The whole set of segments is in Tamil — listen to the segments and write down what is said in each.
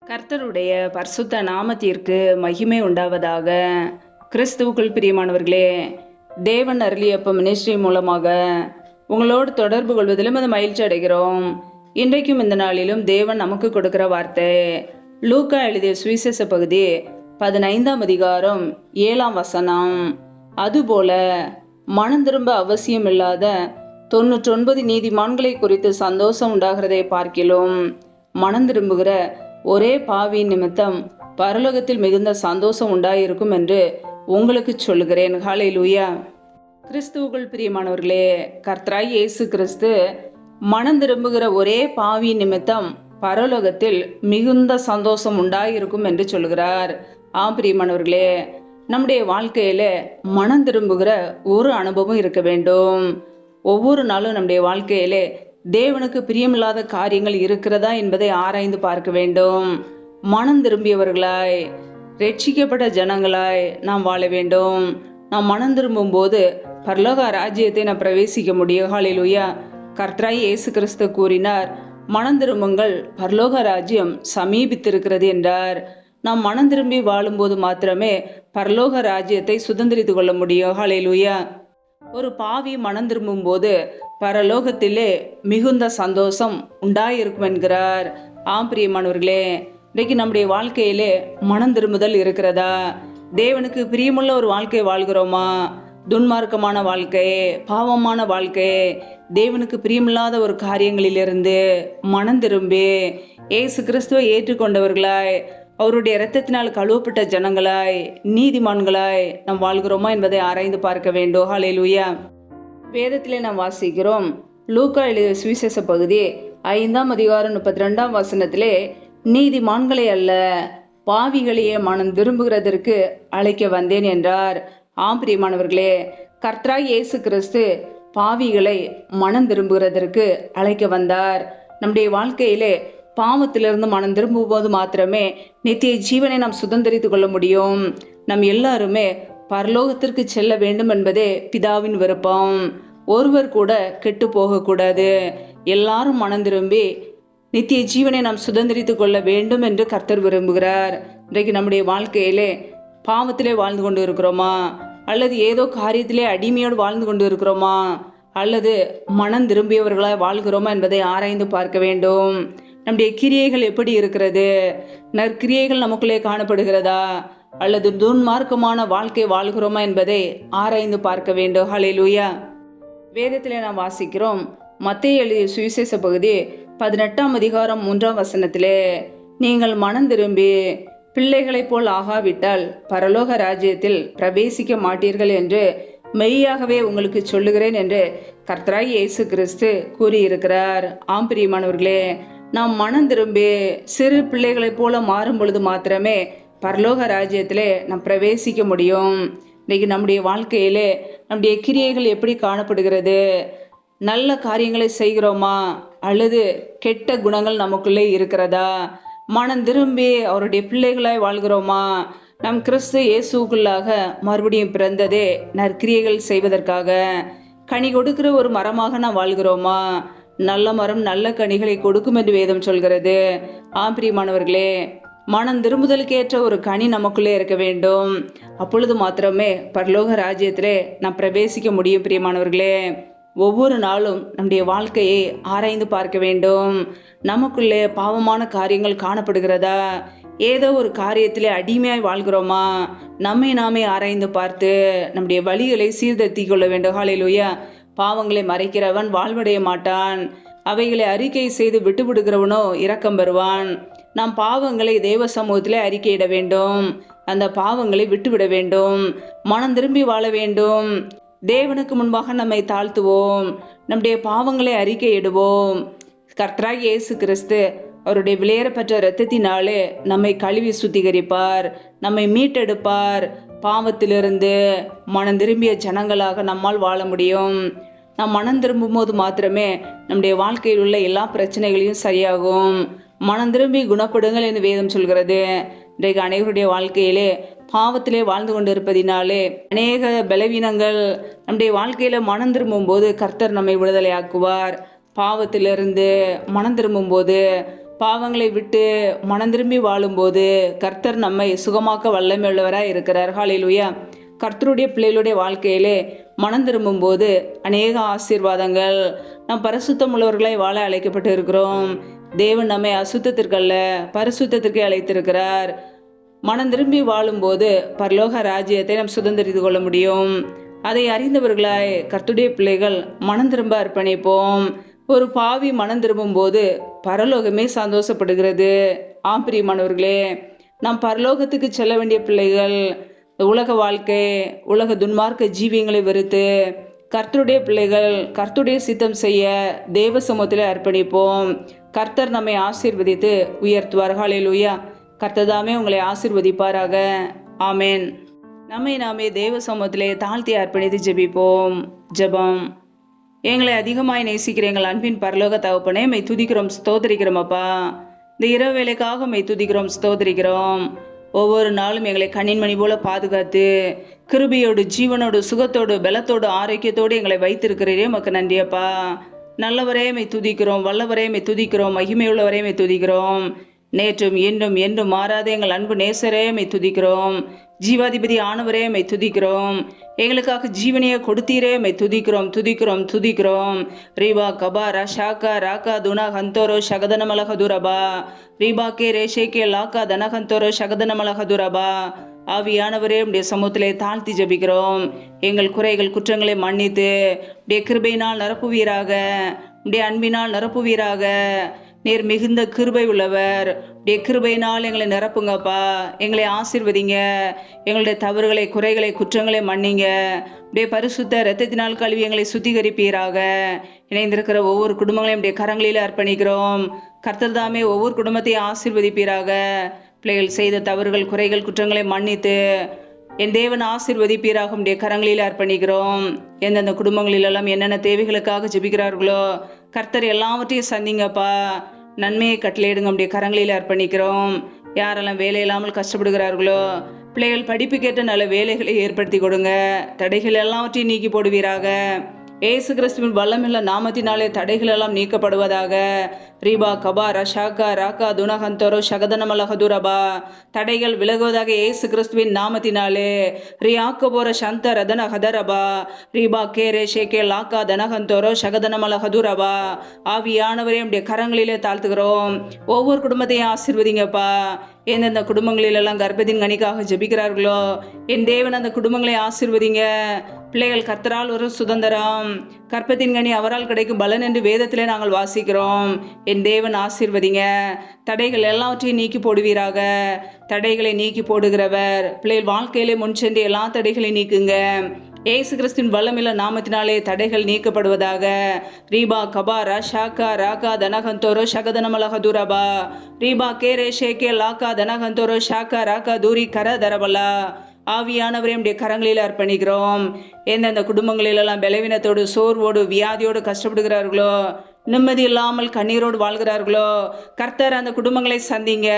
கர்த்தருடைய பரிசுத்த நாமத்திற்கு மகிமை உண்டாவதாக. கிறிஸ்துவுக்குள் பிரியமானவர்களே, தேவன் அருளியப்ப மினிஸ்ட்ரி மூலமாக உங்களோடு தொடர்பு கொள்வதிலும் அது மகிழ்ச்சி அடைகிறோம். இன்றைக்கும் இந்த நாளிலும் தேவன் நமக்கு கொடுக்கிற வார்த்தை லூக்கா எழுதிய சுவிசேஷ பகுதி 15ஆம் அதிகாரம் 7ஆம் வசனம். அதுபோல மனம் திரும்ப அவசியம் இல்லாத 99 நீதிமான்களை குறித்து சந்தோஷம் உண்டாகிறதை பார்க்கிலும் மனம் திரும்புகிற ஒரே பாவி நிமித்தம் பரலோகத்தில் மிகுந்த சந்தோஷம் உண்டாயிருக்கும் என்று உங்களுக்கு சொல்லுகிறேன். ஹல்லேலூயா. கிறிஸ்துவுக்குள் பிரியமானவர்களே, கர்த்தராய் இயேசு கிறிஸ்து மனம் திரும்புகிற ஒரே பாவி நிமித்தம் பரலோகத்தில் மிகுந்த சந்தோஷம் உண்டாயிருக்கும் என்று சொல்கிறார். பிரியமானவர்களே, நம்முடைய வாழ்க்கையில மனம் திரும்புகிற ஒரு அனுபவம் இருக்க வேண்டும். ஒவ்வொரு நாளும் நம்முடைய வாழ்க்கையில தேவனுக்கு பிரியமில்லாத காரியங்கள் இருக்கிறதா என்பதை ஆராய்ந்து பார்க்க வேண்டும். மனம் திரும்பியவர்களாய், ரட்சிக்கப்பட்ட ஜனங்களாய் நாம் வாழ வேண்டும். நாம் மனம் திரும்பும் போது பரலோக ராஜ்யத்தை நாம் பிரவேசிக்க முடியும். ஹல்லேலூயா. கர்த்தராய் இயேசு கிறிஸ்து கூறினார், மனம் திரும்புங்கள், பரலோக ராஜ்யம் சமீபித்திருக்கிறது என்றார். நாம் மனம் திரும்பி வாழும்போது மாத்திரமே பரலோக ராஜ்யத்தை சுதந்திரித்து கொள்ள முடியும். ஹல்லேலூயா. ஒரு பாவி மனம் திரும்பும் போது பரலோகத்திலே மிகுந்த சந்தோஷம் உண்டாயிருக்கும் என்கிறார். பிரியமானவர்களே, இன்றைக்கு நம்முடைய வாழ்க்கையிலே மனம் திரும்புதல் இருக்கிறதா? தேவனுக்கு பிரியமுள்ள ஒரு வாழ்க்கை வாழ்கிறோமா? துன்மார்க்கமான வாழ்க்கை, பாவமான வாழ்க்கை, தேவனுக்கு பிரியமில்லாத ஒரு காரியங்களிலிருந்து மனம் திரும்பி இயேசு கிறிஸ்துவை ஏற்றுக்கொண்டவர்களாய், அவருடைய இரத்தத்தினால் கழுவப்பட்ட ஜனங்களாய், நீதிமான்களாய் நாம் வாழ்கிறோமா என்பதை ஆராய்ந்து பார்க்க வேண்டும். ஹல்லேலூயா. வேதத்திலே நாம் வாசிக்கிறோம், லூக்கா எழுதிய சுவிசேஷ பகுதி 5ஆம் அதிகாரம் 32ஆம் வசனத்திலே, நீதிமான்களை அல்ல பாவிகளையே மனம் திரும்புகிறதற்கு அழைக்க வந்தேன் என்றார். பிரியமானவர்களே, கர்த்தராய் இயேசு கிறிஸ்து பாவிகளை மனம் திரும்புகிறதற்கு அழைக்க வந்தார். நம்முடைய வாழ்க்கையிலே பாவத்திலிருந்து மனம் திரும்பும்போது மாத்திரமே நித்திய ஜீவனை நாம் சுதந்திரித்து கொள்ள முடியும். நம் எல்லாருமே பரலோகத்திற்கு செல்ல வேண்டும் என்பதே பிதாவின் விருப்பம். ஒருவர் கூட கெட்டு போகக்கூடாது. எல்லாரும் மனம் திரும்பி நித்திய ஜீவனை நாம் சுதந்திரித்து கொள்ள வேண்டும் என்று கர்த்தர் விரும்புகிறார். இன்றைக்கு நம்முடைய வாழ்க்கையிலே பாவத்திலே வாழ்ந்து கொண்டு இருக்கிறோமா? அல்லது ஏதோ காரியத்திலே அடிமையோடு வாழ்ந்து கொண்டு இருக்கிறோமா? அல்லது மனம் திரும்பியவர்களாய் வாழ்கிறோமா என்பதை ஆராய்ந்து பார்க்க வேண்டும். நம்முடைய கிரியைகள் எப்படி இருக்கிறது? நற்கிரியைகள் நமக்குள்ளே காணப்படுகிறதா? அல்லது துன்மார்க்கமான வாழ்க்கை வாழ்கிறோமா என்பதை ஆராய்ந்து பார்க்க வேண்டும். ஹல்லேலூயா. வேதத்திலே நாம் வாசிக்கிறோம், மத்தேயு எழுதிய சுவிசேஷ பகுதி 18ஆம் அதிகாரம் 3ஆம் வசனத்திலே, நீங்கள் மனம் திரும்பி பிள்ளைகளைப் போல் ஆகாவிட்டால் பரலோக ராஜ்யத்தில் பிரவேசிக்க மாட்டீர்கள் என்று மெய்யாகவே உங்களுக்கு சொல்லுகிறேன் என்று கர்த்தராய் இயேசு கிறிஸ்து கூறியிருக்கிறார். பிரியமானவர்களே, நாம் மனம் திரும்பி சிறு பிள்ளைகளைப் போல மாறும் பொழுது மாத்திரமே பரலோக ராஜ்யத்திலே நாம் பிரவேசிக்க முடியும். இன்றைக்கு நம்முடைய வாழ்க்கையிலே நம்முடைய கிரியைகள் எப்படி காணப்படுகிறது? நல்ல காரியங்களை செய்கிறோமா? அல்லது கெட்ட குணங்கள் நமக்குள்ளே இருக்கிறதா? மனம் திரும்பி அவருடைய பிள்ளைகளாய் வாழ்கிறோமா? நம் கிறிஸ்து இயேசுக்குள்ளாக மறுபடியும் பிறந்ததே நற்கிரியைகள் செய்வதற்காக. கனி கொடுக்கிற ஒரு மரமாக நாம் வாழ்கிறோமா? நல்ல மரம் நல்ல கனிகளை கொடுக்கும் என்று வேதம் சொல்கிறது. பிரியமானவர்களே, மனம் திரும்புதலுக்கேற்ற ஒரு கனி நமக்குள்ளே இருக்க வேண்டும். அப்பொழுது மாத்திரமே பரலோக ராஜ்யத்திலே நாம் பிரவேசிக்க முடியும். பிரியமானவர்களே, ஒவ்வொரு நாளும் நம்முடைய வாழ்க்கையை ஆராய்ந்து பார்க்க வேண்டும். நமக்குள்ளே பாவமான காரியங்கள் காணப்படுகிறதா? ஏதோ ஒரு காரியத்திலே அடிமையாய் வாழ்கிறோமா? நம்மை நாமே ஆராய்ந்து பார்த்து நம்முடைய வழிகளை சீர்திருத்திக் கொள்ள வேண்டும். ஹல்லேலூயா. பாவங்களை மறைக்கிறவன் வாழ்வடைய மாட்டான், அவைகளை அறிக்கை செய்து விட்டுவிடுகிறவனோ இரக்கம் பெறுவான். நாம் பாவங்களை தேவ சமூகத்திலே அறிக்கையிட வேண்டும். அந்த பாவங்களை விட்டுவிட வேண்டும். மனம் திரும்பி வாழ வேண்டும். தேவனுக்கு முன்பாக நம்மை தாழ்த்துவோம். நம்முடைய பாவங்களை அறிக்கையிடுவோம். கர்த்தராகிய இயேசு கிறிஸ்து அவருடைய விலையேறப்பெற்ற இரத்தத்தினாலே நம்மை கழுவி சுத்திகரிப்பார், நம்மை மீட்டெடுப்பார். பாவத்திலிருந்து மனம் திரும்பிய ஜனங்களாக நம்மால் வாழ முடியும். நாம் மனம் திரும்பும் போது மாத்திரமே நம்முடைய வாழ்க்கையில் உள்ள எல்லா பிரச்சனைகளையும் சரியாகும். மனம் திரும்பி குணப்படுங்கள் என்று வேதம் சொல்கிறது. இன்றைக்கு அனைவருடைய வாழ்க்கையிலே பாவத்திலே வாழ்ந்து கொண்டு இருப்பதினாலே அநேக பலவீனங்கள் நம்முடைய வாழ்க்கையில மனம் திரும்பும் போது கர்த்தர் நம்மை விடுதலை ஆக்குவார். பாவத்திலிருந்து மனம் திரும்பும் போது பாவங்களை விட்டு மனம் திரும்பி வாழும்போது கர்த்தர் நம்மை சுகமாக்க வல்லமை உள்ளவராய் இருக்கிறார். ஹல்லேலூயா. கர்த்தருடைய பிள்ளைகளுடைய வாழ்க்கையிலே மனம் திரும்பும் போது அநேக ஆசீர்வாதங்கள். நாம் பரிசுத்தம் உள்ளவர்களாய் வாழ அழைக்கப்பட்டு இருக்கிறோம். தேவன் நம்மை அசுத்தத்திற்கல்ல பரிசுத்தத்திற்கு அழைத்திருக்கிறார். மனம் திரும்பி வாழும்போது பரலோக ராஜ்யத்தை நாம் சுதந்திரித்து கொள்ள முடியும். அதை அறிந்தவர்களாய் கர்த்தருடைய பிள்ளைகள் மனம் திரும்ப அர்ப்பணிப்போம். ஒரு பாவி மனம் திரும்பும் போது பரலோகமே சந்தோஷப்படுகிறது. ஆம் பிரியமானவர்களே, நாம் பரலோகத்துக்கு செல்ல வேண்டிய பிள்ளைகள். உலக வாழ்க்கை, உலக துன்மார்க்க ஜீவியங்களை வெறுத்து கர்த்தருடைய பிள்ளைகள் கர்த்தருடைய சித்தம் செய்ய தேவ சமூகத்தில் அர்ப்பணிப்போம். கர்த்தர் நம்மை ஆசீர்வதித்து உயர்த்துவார். ஹல்லேலூயா. கர்த்ததாமே உங்களை ஆசீர்வதிப்பாராக. ஆமேன். நம்மை நாமே தேவ சமூகத்திலே தாழ்த்தி அர்ப்பணித்து ஜெபிப்போம். ஜெபம். எங்களை அதிகமாய் நேசிக்கிற எங்கள் அன்பின் பரலோக தகப்பனே, மெய் துதிக்கிறோம், ஸ்தோத்திரிக்கிறோம் அப்பா. இந்த இரவு வேலைக்காக மெய் துதிக்கிறோம், ஸ்தோத்திரிக்கிறோம். ஒவ்வொரு நாளும் எங்களை கண்ணின்மணி போல பாதுகாத்து கிருபையோடு ஜீவனோடு சுகத்தோடு பலத்தோடு ஆரோக்கியத்தோடு எங்களை வைத்திருக்கிறீரே, உமக்கு நன்றியப்பா. நல்லவரே மெய் துதிக்கிறோம், வல்லவரே மெய் துதிக்கிறோம், மகிமையுள்ளவரே மெய் துதிக்கிறோம். நேற்றும் இன்றும் என்றும் மாறாத எங்கள் அன்பு நேசரே மெய் துதிக்கிறோம். ஜீவாதிபதி ஆனவரே மெய் துதிக்கிறோம். எங்களுக்காக ஜீவனையை கொடுத்தீரே மெய் துதிக்கிறோம், துதிக்கிறோம், துதிக்கிறோம். ரீபா கபா ரஷாக்கா ராக்கா துனா ஹந்தோரோ ஷகதனமல ஹதுரபா ரீபா கே ரேஷேகே லாக்கா தன ஹந்தோரோ ஷகதனமல ஹதுரபா. ஆவியானவரே உடைய சமூகத்திலே தாழ்த்தி ஜபிக்கிறோம். எங்கள் குறைகள் குற்றங்களை மன்னித்து உடைய கிருபையினால் நிரப்புவீராக, உடைய அன்பினால் நிரப்புவீராக. நீர் மிகுந்த கிருபை உள்ளவர். உடைய கிருபையினால் எங்களை நிரப்புங்கப்பா. எங்களை ஆசீர்வதிங்க. எங்களுடைய தவறுகளை குறைகளை குற்றங்களை மன்னிங்க. உடைய பரிசுத்த இரத்தத்தினால் கழுவி எங்களை சுத்திகரிப்பீராக. இணைந்திருக்கிற ஒவ்வொரு குடும்பங்களையும் உடைய கரங்களில் அர்ப்பணிக்கிறோம். கர்த்தர் தாமே ஒவ்வொரு குடும்பத்தையும் ஆசீர்வதிப்பீராக. பிள்ளைகள் செய்த தவறுகள் குறைகள் குற்றங்களை மன்னித்து என் தேவன் ஆசீர்வதிப்பீராக உடைய கரங்களில் அர்ப்பணிக்கிறோம். எந்தெந்த குடும்பங்களிலெல்லாம் என்னென்ன தேவைகளுக்காக ஜெபிக்கிறார்களோ கர்த்தர் எல்லாவற்றையும் சந்திங்கப்பா. நன்மையை கட்டளையிடுங்க, உடைய கரங்களில் அர்ப்பணிக்கிறோம். யாரெல்லாம் வேலை இல்லாமல் கஷ்டப்படுகிறார்களோ பிள்ளைகள் படிப்புக்கேற்ற நல்ல வேலைகளை ஏற்படுத்தி கொடுங்க. தடைகள் எல்லாவற்றையும் நீக்கி போடுவீராக. ஏசு கிறிஸ்துவின் வல்லமில்ல நாமத்தினாலே தடைகள் எல்லாம் நீக்கப்படுவதாக. ரீபா கபா ரஷாக்கா ராக்கா துனஹந்தோரோ ஷகதனமல ஹதுரபா. தடைகள் விலகுவதாக ஏசு கிறிஸ்துவின் நாமத்தினாலே. ரியாக்கபோர சந்த ரதன ஹதரபா ரீபா கேரே ஷேகே லாக்கா தனஹந்தோரோ ஷகதனமல ஹதுரபா. ஆவியானவரே உடைய கரங்களிலே தாழ்த்துகிறோம். ஒவ்வொரு குடும்பத்தையும் ஆசீர்வதிங்கப்பா. எந்தெந்த குடும்பங்களிலெல்லாம் கர்ப்பத்தின் கனிக்காக ஜெபிக்கிறார்களோ என் தேவன் அந்த குடும்பங்களை ஆசீர்வதிங்க. பிள்ளைகள் கர்த்தரால் ஒரு சுதந்திரம், கர்ப்பத்தின் கனி அவரால் கிடைக்கும் பலன் என்று வேதத்திலே நாங்கள் வாசிக்கிறோம். என் தேவன் ஆசீர்வதிங்க. தடைகள் எல்லாவற்றையும் நீக்கி போடுவீராக. தடைகளை நீக்கி போடுகிறவர். பிள்ளைகள் வாழ்க்கையிலே முன் சென்று எல்லா தடைகளையும் நீக்குங்க. ஏசு கிறிஸ்துவின் வல்லமில்ல நாமத்தினாலே தடைகள் நீக்கப்படுவதாக. ரீபா கபா ரஷாக்கா ராக்கா தனஹந்தோரோ ஷகதனமல ஹதுரபா ரீபா கேரே ஷேகே லாக்கா தனஹந்தோரோ ஷாக்கா ராக்கா தூரி கர தரபலா. ஆவியானவரே உடைய கரங்களில் அர்ப்பணிக்கிறோம். எந்தெந்த குடும்பங்களிலெல்லாம் பலவீனத்தோடு சோர்வோடு வியாதியோடு கஷ்டப்படுகிறார்களோ நிம்மதி இல்லாமல் கண்ணீரோடு வாழ்கிறார்களோ கர்த்தர் அந்த குடும்பங்களை சந்திங்க.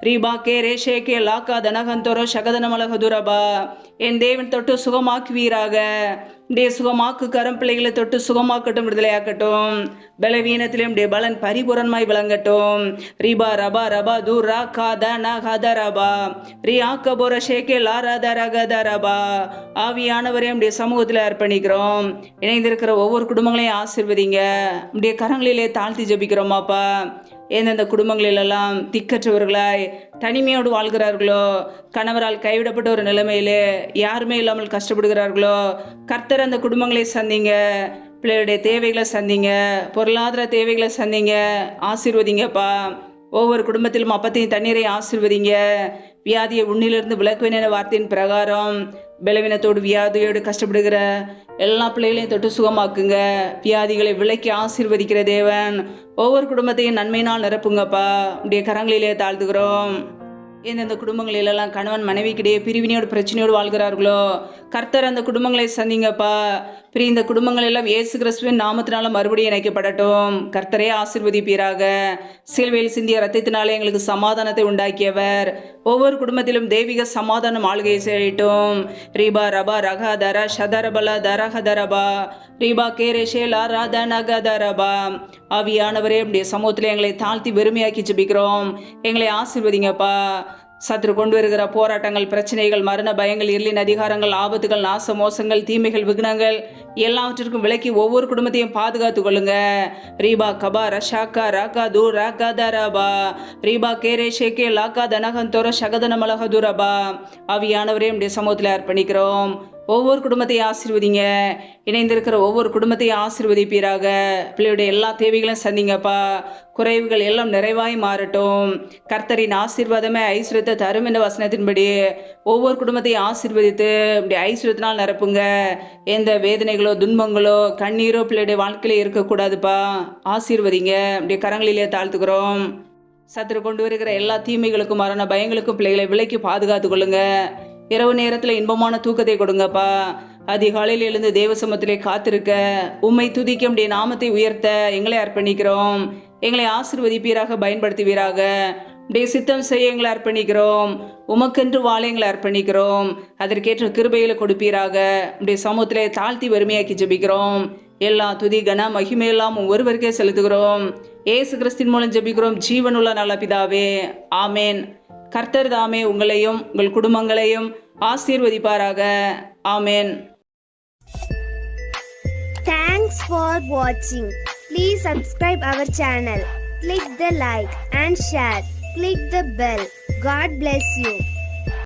ரீபா கே ரேஷேகே லாக்கா தனஹந்தோரோ ஷகதனமல ஹதுரபா. என் தேவன் தொட்டு சுகமாக்குவீராக. உடைய சுகமாக்கு கரம் பிள்ளைகளை தொட்டு சுகமாக்கட்டும், விடுதலையாக்கட்டும். பலவீனத்திலும் உடைய பலன் பரிபூரணமாய் விளங்கட்டும். ரீபா ரபா ரபா தூர் ரா கா தன ஹதரபா ரியாக்க போர ஷேகே லாரத ரகதரபா. ஆவியானவரே உடைய சமூகத்தில் அர்ப்பணிக்கிறோம். இணைந்திருக்கிற ஒவ்வொரு குடும்பங்களையும் ஆசீர்வதிங்க. உடைய கரங்களிலே தாழ்த்தி ஜபிக்கிறோமாப்பா. எந்தெந்த குடும்பங்களிலெல்லாம் திக்கற்றவர்களாய் தனிமையோடு வாழ்கிறார்களோ கணவரால் கைவிடப்பட்ட ஒரு நிலைமையிலே யாருமே இல்லாமல் கஷ்டப்படுகிறார்களோ கர்த்தர் அந்த குடும்பங்களை சந்திங்க. பிள்ளைகளுடைய தேவைகளை சந்திங்க. பொருளாதார தேவைகளை சந்திங்க. ஆசீர்வதிங்கப்பா. ஒவ்வொரு குடும்பத்திலும் அப்பத்தையும் தண்ணீரை ஆசீர்வதிங்க. வியாதியை உன்னிலிருந்து விலக்குவேன் என வார்த்தையின் பிரகாரம் பலவீனத்தோடு வியாதியோடு கஷ்டப்படுகிற எல்லா பிள்ளைகளையும் தொட்டு சுகமாக்குங்க. வியாதிகளை விலக்கி ஆசீர்வதிக்கிற தேவன் ஒவ்வொரு குடும்பத்தையும் நன்மையினால் நிரப்புங்கப்பா. உடைய கரங்களிலே தாழ்த்துகிறோம். எந்தெந்த குடும்பங்களிலெல்லாம் கணவன் மனைவிக்கிடையே பிரிவினையோடு பிரச்சனையோடு வாழ்கிறார்களோ கர்த்தர் அந்த குடும்பங்களை சந்திங்கப்பா. இந்த குடும்பங்கள் எல்லாம் இயேசு கிறிஸ்துவின் நாமத்தினால மறுபடியும் இணைக்கப்படட்டும். கர்த்தரே ஆசீர்வதிப்பீராக. சிலுவையில் சிந்திய ரத்தத்தினாலே எங்களுக்கு சமாதானத்தை உண்டாக்கியவர். ஒவ்வொரு குடும்பத்திலும் தெய்வீக சமாதானம் ஆளுகை செய்யட்டும். ரீபா ரபா ரகா தர ஷதரபல தரஹதரபா ரீபா கேரேஷேலா ராதா நகதரபா. ஆவியானவரே உடைய சமூகத்தில் எங்களை தாழ்த்தி வெறுமையாக்கி ஜெபிக்கிறோம். எங்களை ஆசீர்வதிங்கப்பா. சத்துரு கொண்டு வருகிற போராட்டங்கள், பிரச்சனைகள், மரண பயங்கள், இருளின் அதிகாரங்கள், ஆபத்துகள், நாச மோசங்கள், தீமைகள், விக்னங்கள் எல்லாவற்றிற்கும் விலக்கி ஒவ்வொரு குடும்பத்தையும் பாதுகாத்து கொள்ளுங்க. ரீபா கபா ரஷாக்கா ராக்கா தூ ராக்கா தரபா ரீபா கேரே ஷேகே லாக்கா தனகந்தோர சகதன மலகதுரபா. ஆவியானவரே உடைய சமூகத்தில் அர்ப்பணிக்கிறோம். ஒவ்வொரு குடும்பத்தையும் ஆசீர்வதிங்க. இணைந்திருக்கிற ஒவ்வொரு குடும்பத்தையும் ஆசீர்வதிப்பீராக. பிள்ளையுடைய எல்லா தேவைகளையும் சந்திங்கப்பா. குறைவுகள் எல்லாம் நிறைவாய் மாறட்டும். கர்த்தரின் ஆசீர்வாதமே ஐஸ்வர்யத்தை தரும் என்ற வசனத்தின்படி ஒவ்வொரு குடும்பத்தையும் ஆசீர்வதித்து இப்படி ஐஸ்வர்யத்தினால் நிரப்புங்க. எந்த வேதனைகளோ துன்பங்களோ கண்ணீரோ பிள்ளையுடைய வாழ்க்கையில இருக்கக்கூடாதுப்பா. ஆசீர்வதிங்க. இப்படி கரங்களிலே தாழ்த்துக்கிறோம். சத்துரு கொண்டு வருகிற எல்லா தீமைகளுக்கும் மரண பயங்களுக்கும் பிள்ளைகளை விலக்கி பாதுகாத்து கொள்ளுங்க. இரவு நேரத்தில் இன்பமான தூக்கத்தை கொடுங்கப்பா. அதிகாலையில் எழுந்து தேவசமத்திலே காத்திருக்க உம்மை துதிக்க உடைய நாமத்தை உயர்த்த எங்களை அர்ப்பணிக்கிறோம். எங்களை ஆசீர்வதிப்பீராக, பயன்படுத்துவீராக. உடைய சித்தம் செய்ய எங்களை அர்ப்பணிக்கிறோம். உமக்கென்று வாழ எங்களை அர்ப்பணிக்கிறோம். அதற்கேற்ற கிருபைகளை கொடுப்பீராக. உடைய சமூகத்திலே தாழ்த்தி வறுமையாக்கி ஜெபிக்கிறோம். எல்லா துதி கன மகிமையெல்லாம் ஒருவருக்கே செலுத்துகிறோம். ஏசு கிறிஸ்தின் மூலம் ஜெபிக்கிறோம் ஜீவனுள்ள நல்ல பிதாவே, ஆமேன். கர்த்தர் தாமே உங்களையும் உங்கள் குடும்பங்களையும் ஆசீர்வதிப்பாராக. ஆமேன். Thanks for watching. Please subscribe our channel. Click the like and share. Click the bell. God bless you.